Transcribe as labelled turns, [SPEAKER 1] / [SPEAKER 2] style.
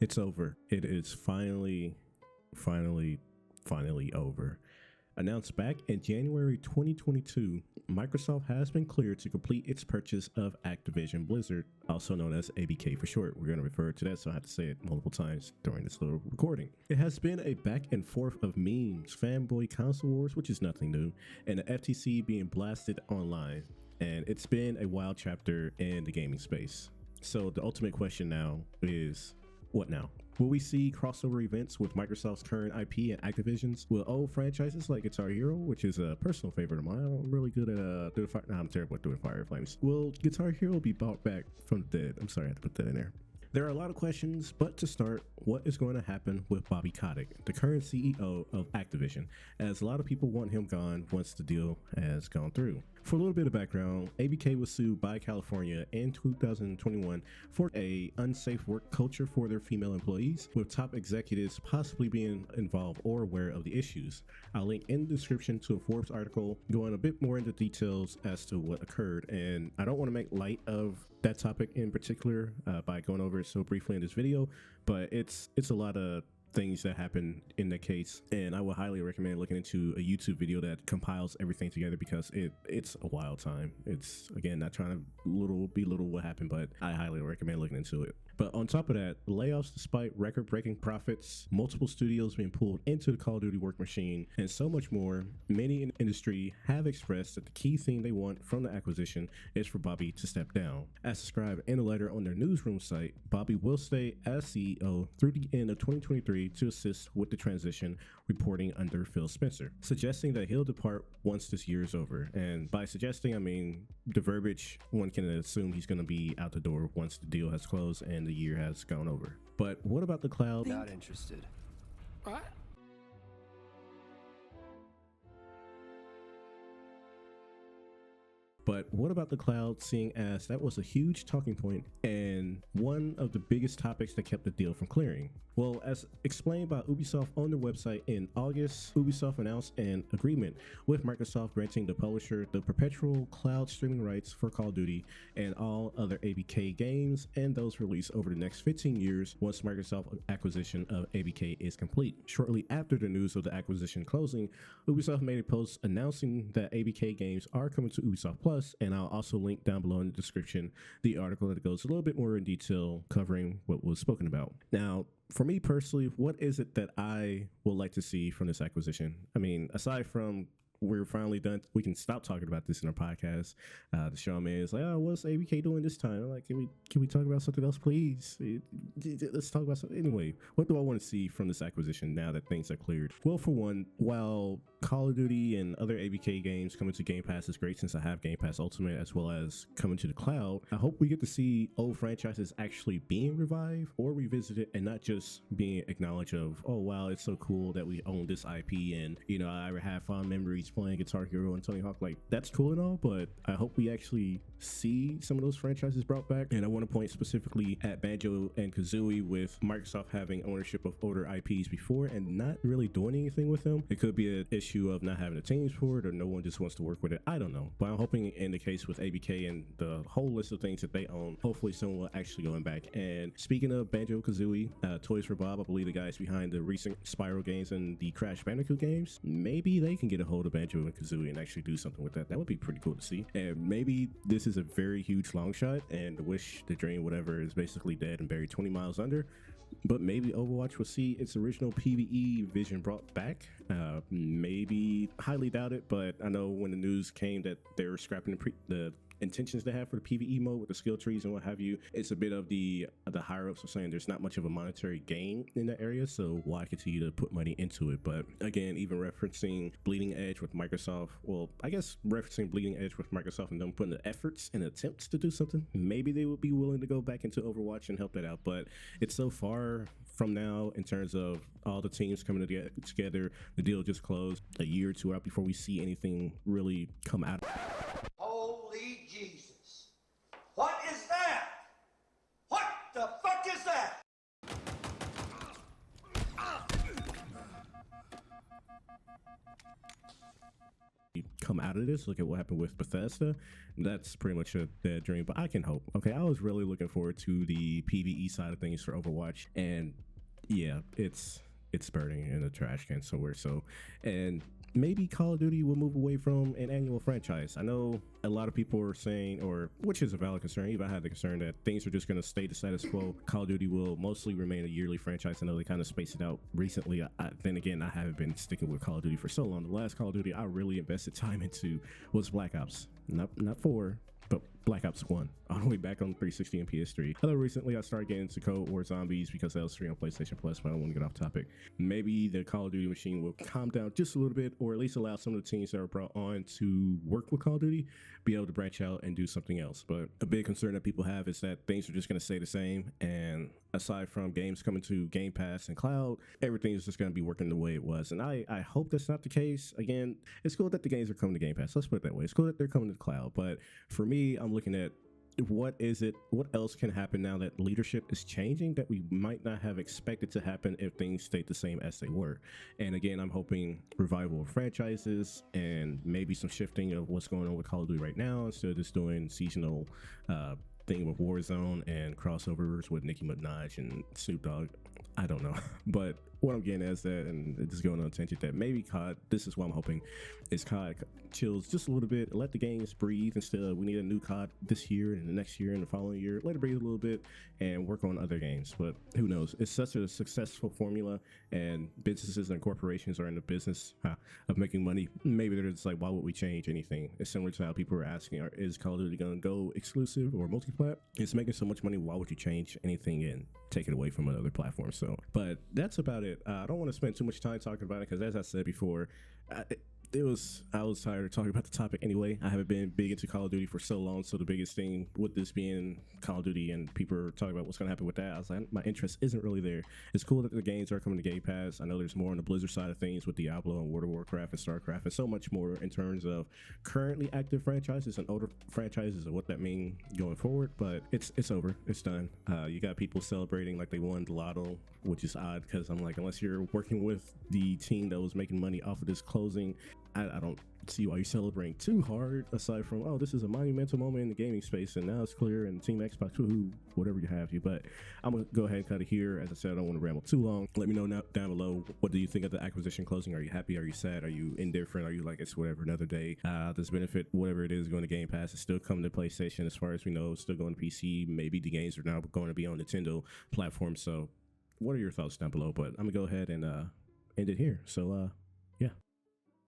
[SPEAKER 1] It's over. It is finally over. Announced back in January 2022, Microsoft has been cleared to complete its purchase of Activision Blizzard, also known as ABK for short. We're going to refer to that, so I have to say it multiple times during this little recording. It has been a back and forth of memes, fanboy console wars, which is nothing new, and the FTC being blasted online. And it's been a wild chapter in the gaming space. So the ultimate question now is, what now? Will we see crossover events with Microsoft's current IP and Activision's? Will old franchises like Guitar Hero, which is a personal favorite of mine, I'm really good at doing fire. No, I'm terrible at doing Fire Flames. Will Guitar Hero be brought back from the dead? I'm sorry, I had to put that in there. There are a lot of questions, but to start, what is going to happen with Bobby Kotick, the current CEO of Activision, as a lot of people want him gone once the deal has gone through. For a little bit of background, ABK was sued by California in 2021 for a unsafe work culture for their female employees, with top executives possibly being involved or aware of the issues. I'll link in the description to a Forbes article going a bit more into details as to what occurred, and I don't want to make light of that topic in particular by going over it so briefly in this video, but it's a lot of things that happen in the case, and I would highly recommend looking into a YouTube video that compiles everything together because it's a wild time. It's, again, not trying to belittle what happened, but I highly recommend looking into it. But on top of that, layoffs despite record-breaking profits, multiple studios being pulled into the Call of Duty work machine, and so much more, many in the industry have expressed that the key thing they want from the acquisition is for Bobby to step down. As described in a letter on their newsroom site, Bobby will stay as CEO through the end of 2023 to assist with the transition, reporting under Phil Spencer, suggesting that he'll depart once this year is over. And by suggesting, I mean the verbiage, one can assume he's going to be out the door once the deal has closed and the year has gone over. But what about the cloud?
[SPEAKER 2] Not interested.
[SPEAKER 3] What?
[SPEAKER 1] But what about the cloud, seeing as that was a huge talking point and one of the biggest topics that kept the deal from clearing? Well, as explained by Ubisoft on their website in August, Ubisoft announced an agreement with Microsoft granting the publisher the perpetual cloud streaming rights for Call of Duty and all other ABK games and those released over the next 15 years once Microsoft acquisition of ABK is complete. Shortly after the news of the acquisition closing, Ubisoft made a post announcing that ABK games are coming to Ubisoft Plus, and I'll also link down below in the description the article that goes a little bit more in detail covering what was spoken about. Now, for me personally, what is it that I would like to see from this acquisition? I mean, aside from we're finally done, we can stop talking about this in our podcast. The showman is like, oh, what's ABK doing this time? I'm like, can we talk about something else, please? Let's talk about something. Anyway, what do I want to see from this acquisition now that things are cleared? Well, for one, while Call of Duty and other ABK games coming to Game Pass is great since I have Game Pass Ultimate as well as coming to the cloud, I hope we get to see old franchises actually being revived or revisited and not just being acknowledged of, oh, wow, it's so cool that we own this IP and, you know, I have fond memories playing Guitar Hero and Tony Hawk. Like, that's cool and all, but I hope we actually see some of those franchises brought back. And I want to point specifically at Banjo and Kazooie, with Microsoft having ownership of older IPs before and not really doing anything with them. It could be an issue of not having the teams for it, or no one just wants to work with it. I don't know, but I'm hoping in the case with ABK and the whole list of things that they own, hopefully someone will actually go back. And speaking of Banjo Kazooie, Toys for Bob, I believe the guys behind the recent Spyro games and the Crash Bandicoot games, maybe they can get a hold of Banjo and Kazooie and actually do something with that. That would be pretty cool to see. And maybe this is a very huge long shot and the wish, the dream, whatever, is basically dead and buried 20 miles under, but maybe Overwatch will see its original PvE vision brought back. Maybe, highly doubt it, but I know when the news came that they were scrapping the intentions they have for the PvE mode with the skill trees and what have you, it's a bit of the higher ups are saying there's not much of a monetary gain in that area, so why continue to put money into it? But again, even referencing Bleeding Edge with Microsoft, well, I guess referencing Bleeding Edge with Microsoft and them putting the efforts and attempts to do something, maybe they would be willing to go back into Overwatch and help that out. But it's so far from now in terms of all the teams coming together. The deal just closed a year or two out before we see anything really come out.
[SPEAKER 4] Holy Jesus. What is that? What the fuck is that?
[SPEAKER 1] come out of this. Look at what happened with Bethesda. That's pretty much a dead dream, but I can hope. Okay, I was really looking forward to the PvE side of things for Overwatch, and yeah, it's burning in the trash can somewhere. So, and maybe Call of Duty will move away from an annual franchise. I know a lot of people are saying, or which is a valid concern, even I had the concern that things are just going to stay the status quo. Call of Duty will mostly remain a yearly franchise. I know they kind of spaced it out recently. Then again, I haven't been sticking with Call of Duty for so long. The last Call of Duty I really invested time into was Black Ops. Not 4, but Black Ops 1, all the way back on 360 and PS3. Although recently I started getting into Cold War Zombies because that was free on PlayStation Plus, but I don't want to get off topic. Maybe the Call of Duty machine will calm down just a little bit, or at least allow some of the teams that are brought on to work with Call of Duty be able to branch out and do something else. But a big concern that people have is that things are just going to stay the same, and aside from games coming to Game Pass and cloud, everything is just going to be working the way it was. And I hope that's not the case. Again, it's cool that the games are coming to Game Pass. Let's put it that way. It's cool that they're coming to the cloud. But for me, I'm looking at what else can happen now that leadership is changing that we might not have expected to happen if things stayed the same as they were. And again, I'm hoping revival of franchises and maybe some shifting of what's going on with Call of Duty right now, instead of just doing seasonal thing with Warzone and crossovers with Nicki Minaj and Snoop Dogg. I don't know. But what I'm getting at is that, and it's going on a tangent, that maybe COD, this is what I'm hoping, is COD chills just a little bit, let the games breathe instead of we need a new COD this year and the next year and the following year. Let it breathe a little bit and work on other games. But who knows? It's such a successful formula, and businesses and corporations are in the business of making money. Maybe they're just like, why would we change anything? It's similar to how people are asking, is Call of Duty going to go exclusive or multi-plat? It's making so much money, why would you change anything and take it away from another platform? So, but that's about it. I don't want to spend too much time talking about it because, as I said before, I was tired of talking about the topic anyway. I haven't been big into Call of Duty for so long, so the biggest thing with this being Call of Duty and people are talking about what's going to happen with that, I was like, my interest isn't really there. It's cool that the games are coming to Game Pass. I know there's more on the Blizzard side of things with Diablo and World of Warcraft and StarCraft, and so much more in terms of currently active franchises and older franchises and what that means going forward. But it's over. It's done. You got people celebrating like they won the lotto, which is odd because I'm like, unless you're working with the team that was making money off of this closing, I don't see why you're celebrating too hard, aside from, oh, this is a monumental moment in the gaming space and now it's clear and Team Xbox, woohoo, whatever you have you. But I'm gonna go ahead and cut it here. As I said, I don't want to ramble too long. Let me know down below, what do you think of the acquisition closing? Are you happy? Are you sad? Are you indifferent? Are you like, it's whatever, another day? This benefit, whatever it is, going to Game Pass. It's still coming to PlayStation as far as we know. It's still going to PC. Maybe the games are now going to be on Nintendo platform. So what are your thoughts down below? But I'm gonna go ahead and end it here. So yeah.